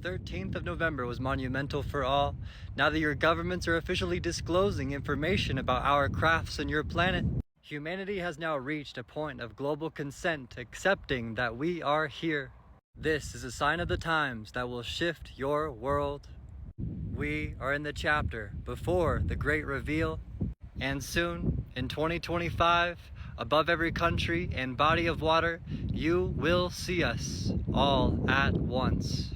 The 13th of November was monumental for all, now that your governments are officially disclosing information about our crafts and your planet. Humanity has now reached a point of global consent, accepting that we are here. This is a sign of the times that will shift your world. We are in the chapter before the great reveal, and soon, in 2025, above every country and body of water, you will see us all at once.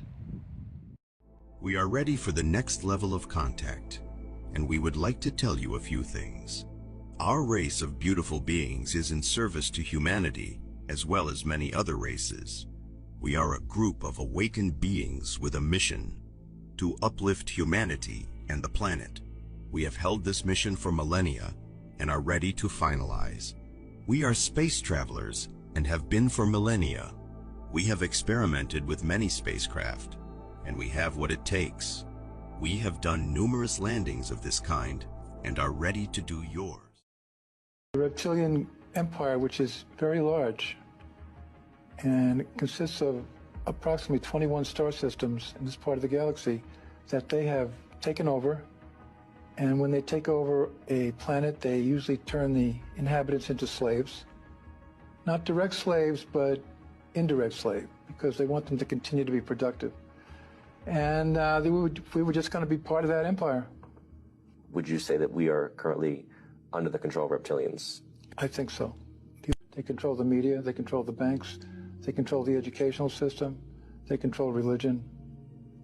We are ready for the next level of contact, and we would like to tell you a few things. Our race of beautiful beings is in service to humanity, as well as many other races. We are a group of awakened beings with a mission to uplift humanity and the planet. We have held this mission for millennia and are ready to finalize. We are space travelers and have been for millennia. We have experimented with many spacecraft, and we have what it takes. We have done numerous landings of this kind and are ready to do yours. The reptilian empire, which is very large, and it consists of approximately 21 star systems in this part of the galaxy that they have taken over. And when they take over a planet, they usually turn the inhabitants into slaves. Not direct slaves, but indirect slaves, because they want them to continue to be productive. And we were just going to be part of that empire. Would you say that we are currently under the control of reptilians? I think so. They control the media, they control the banks, they control the educational system, they control religion.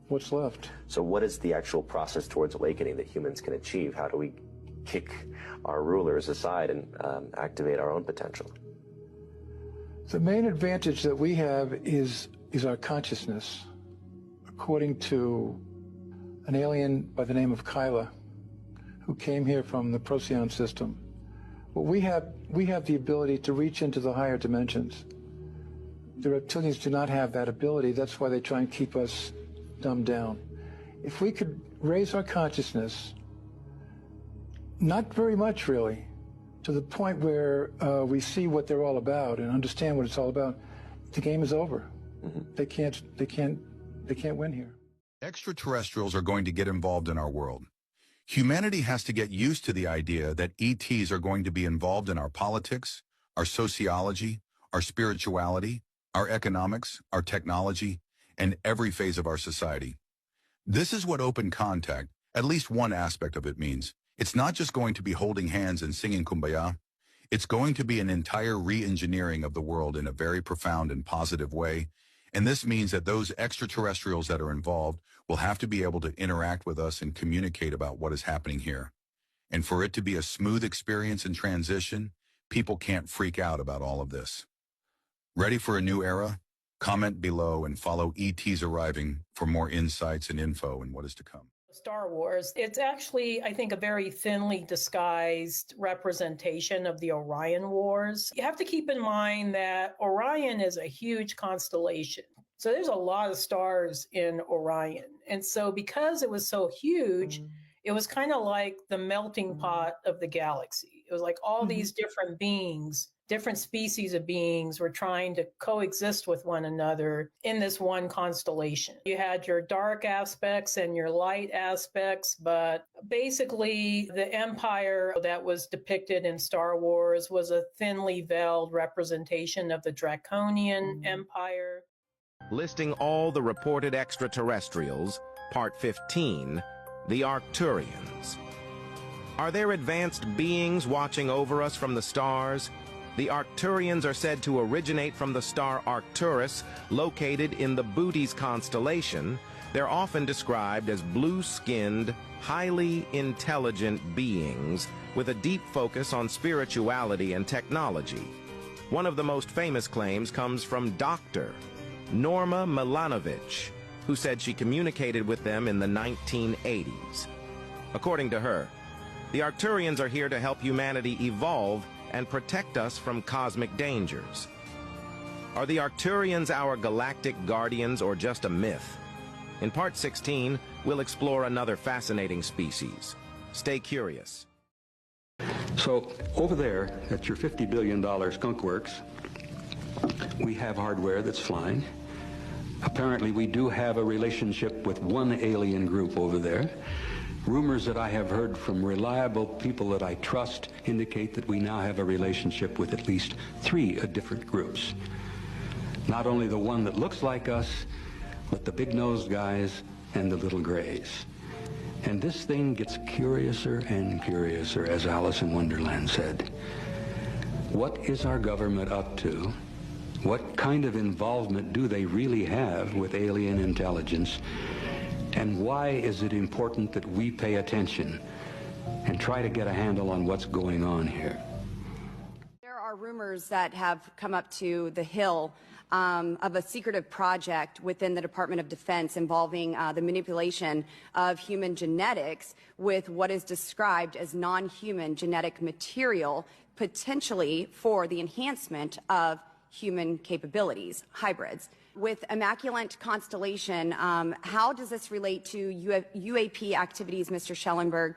What's left? So what is the actual process towards awakening that humans can achieve? How do we kick our rulers aside and activate our own potential? The main advantage that we have is our consciousness. According to an alien by the name of Kyla, who came here from the Procyon system, well, we have the ability to reach into the higher dimensions. The reptilians do not have that ability. That's why they try and keep us dumbed down. If we could raise our consciousness, not very much really, to the point where we see what they're all about and understand what it's all about, the game is over. Mm-hmm. They can't win here. Extraterrestrials are going to get involved in our world. Humanity has to get used to the idea that ETs are going to be involved in our politics, our sociology, our spirituality, our economics, our technology, and every phase of our society. This is what open contact, at least one aspect of it, means. It's not just going to be holding hands and singing Kumbaya. It's going to be an entire re-engineering of the world in a very profound and positive way. And this means that those extraterrestrials that are involved will have to be able to interact with us and communicate about what is happening here. And for it to be a smooth experience and transition, people can't freak out about all of this. Ready for a new era? Comment below and follow ET's Arriving for more insights and info and what is to come. Star Wars, it's actually, I think, a very thinly disguised representation of the Orion Wars. You have to keep in mind that Orion is a huge constellation. So there's a lot of stars in Orion. And so because it was so huge, it was kind of like the melting pot of the galaxy. It was like all these different beings, different species of beings were trying to coexist with one another in this one constellation. You had your dark aspects and your light aspects, but basically the empire that was depicted in Star Wars was a thinly veiled representation of the Draconian Empire. Listing all the reported extraterrestrials, Part 15, the Arcturians. Are there advanced beings watching over us from the stars? The Arcturians are said to originate from the star Arcturus, located in the Bootes constellation. They're often described as blue-skinned, highly intelligent beings with a deep focus on spirituality and technology. One of the most famous claims comes from Dr. Norma Milanovic, who said she communicated with them in the 1980s. According to her, the Arcturians are here to help humanity evolve and protect us from cosmic dangers. Are the Arcturians our galactic guardians or just a myth? In Part 16, we'll explore another fascinating species. Stay curious. So over there at your $50 billion skunk works, we have hardware that's flying. Apparently, we do have a relationship with one alien group over there. Rumors that I have heard from reliable people that I trust indicate that we now have a relationship with at least 3 different groups. Not only the one that looks like us, but the big-nosed guys and the little grays. And this thing gets curiouser and curiouser, as Alice in Wonderland said. What is our government up to? What kind of involvement do they really have with alien intelligence? And why is it important that we pay attention and try to get a handle on what's going on here? There are rumors that have come up to the Hill of a secretive project within the Department of Defense involving the manipulation of human genetics with what is described as non-human genetic material, potentially for the enhancement of human capabilities, hybrids. With Immaculate Constellation, how does this relate to UAP activities, Mr. Schellenberg,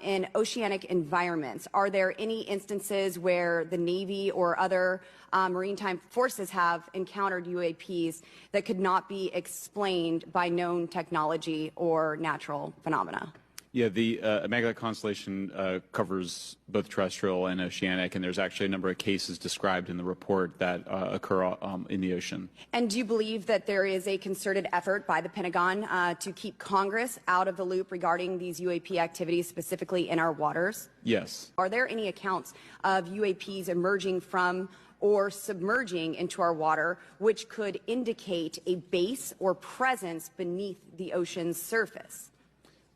in oceanic environments? Are there any instances where the Navy or other maritime forces have encountered UAPs that could not be explained by known technology or natural phenomena? Yeah, the Immaculate Constellation covers both terrestrial and oceanic, and there's actually a number of cases described in the report that occur in the ocean. And do you believe that there is a concerted effort by the Pentagon to keep Congress out of the loop regarding these UAP activities, specifically in our waters? Yes. Are there any accounts of UAPs emerging from or submerging into our water, which could indicate a base or presence beneath the ocean's surface?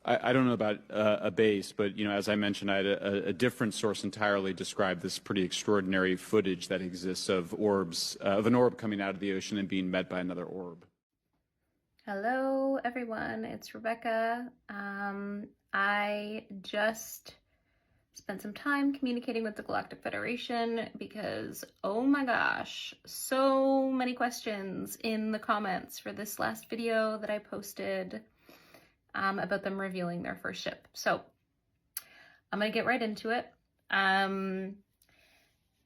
I don't know about a base, but as I mentioned, I had a different source entirely describe this pretty extraordinary footage that exists of orbs, of an orb coming out of the ocean and being met by another orb. Hello, everyone. It's Rebecca. I just spent some time communicating with the Galactic Federation because, oh my gosh, so many questions in the comments for this last video that I posted about them revealing their first ship. So I'm going to get right into it.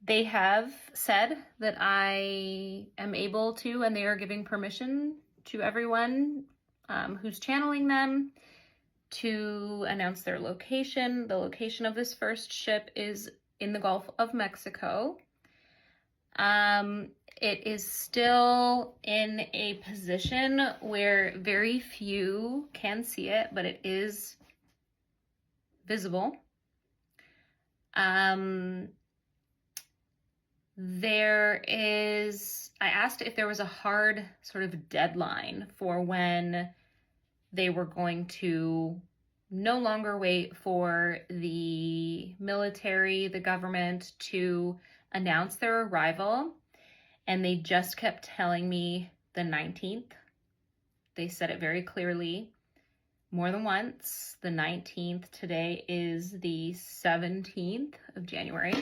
They have said that I am able to, and they are giving permission to everyone who's channeling them to announce their location. The location of this first ship is in the Gulf of Mexico. It is still in a position where very few can see it, but it is visible. I asked if there was a hard sort of deadline for when they were going to no longer wait for the military, the government to announce their arrival. And they just kept telling me the 19th. They said it very clearly more than once. The 19th, today is the 17th of January.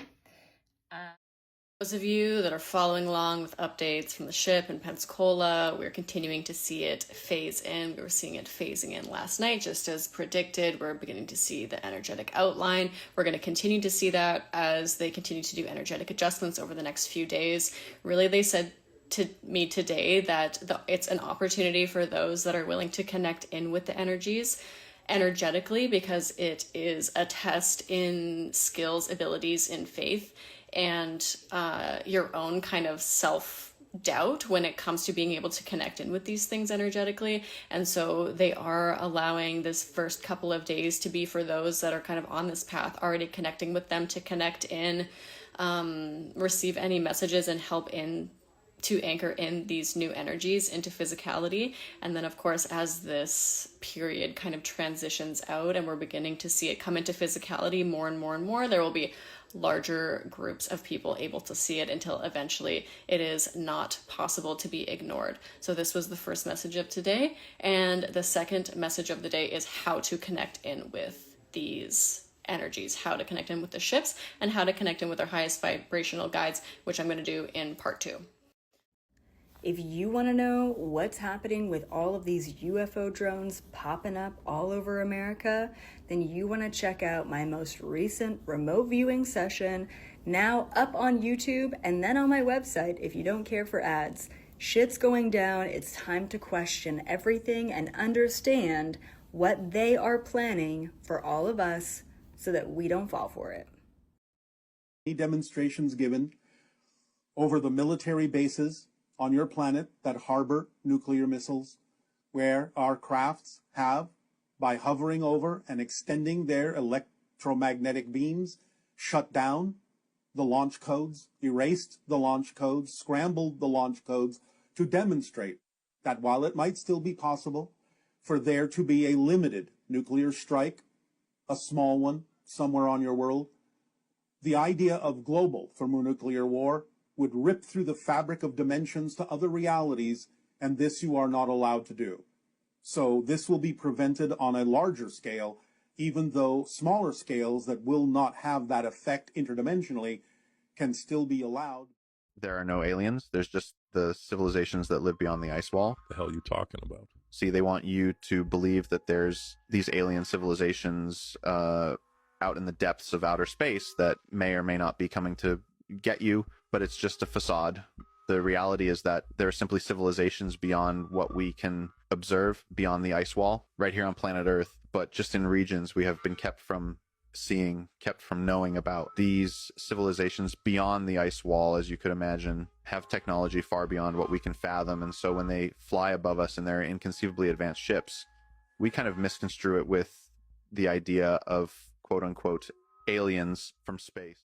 Those of you that are following along with updates from the ship in Pensacola, we're continuing to see it phase in. We were seeing it phasing in last night, just as predicted. We're beginning to see the energetic outline. We're going to continue to see that as they continue to do energetic adjustments over the next few days. Really, they said to me today that it's an opportunity for those that are willing to connect in with the energies energetically, because it is a test in skills, abilities, in faith, and your own kind of self-doubt when it comes to being able to connect in with these things energetically. And so they are allowing this first couple of days to be for those that are kind of on this path, already connecting with them, to connect in, receive any messages and help in to anchor in these new energies into physicality. And then, of course, as this period kind of transitions out and we're beginning to see it come into physicality more and more and more, there will be larger groups of people able to see it until eventually it is not possible to be ignored. So this was the first message of today. And the second message of the day is how to connect in with these energies, how to connect in with the ships, and how to connect in with our highest vibrational guides, which I'm going to do in part 2. If you want to know what's happening with all of these UFO drones popping up all over America, then you want to check out my most recent remote viewing session, now up on YouTube and then on my website if you don't care for ads. Shit's going down. It's time to question everything and understand what they are planning for all of us so that we don't fall for it. Demonstrations given over the military bases on your planet that harbor nuclear missiles, where our crafts have, by hovering over and extending their electromagnetic beams, shut down the launch codes, erased the launch codes, scrambled the launch codes to demonstrate that while it might still be possible for there to be a limited nuclear strike, a small one somewhere on your world, the idea of global thermonuclear war would rip through the fabric of dimensions to other realities, and this you are not allowed to do. So this will be prevented on a larger scale, even though smaller scales that will not have that effect interdimensionally can still be allowed. There are no aliens. There's just the civilizations that live beyond the ice wall. The hell are you talking about? See, they want you to believe that there's these alien civilizations out in the depths of outer space that may or may not be coming to get you, but it's just a facade. The reality is that there are simply civilizations beyond what we can observe, beyond the ice wall, right here on planet Earth, but just in regions we have been kept from seeing, kept from knowing about. These civilizations beyond the ice wall, as you could imagine, have technology far beyond what we can fathom, and so when they fly above us in their inconceivably advanced ships, we kind of misconstrue it with the idea of quote-unquote aliens from space.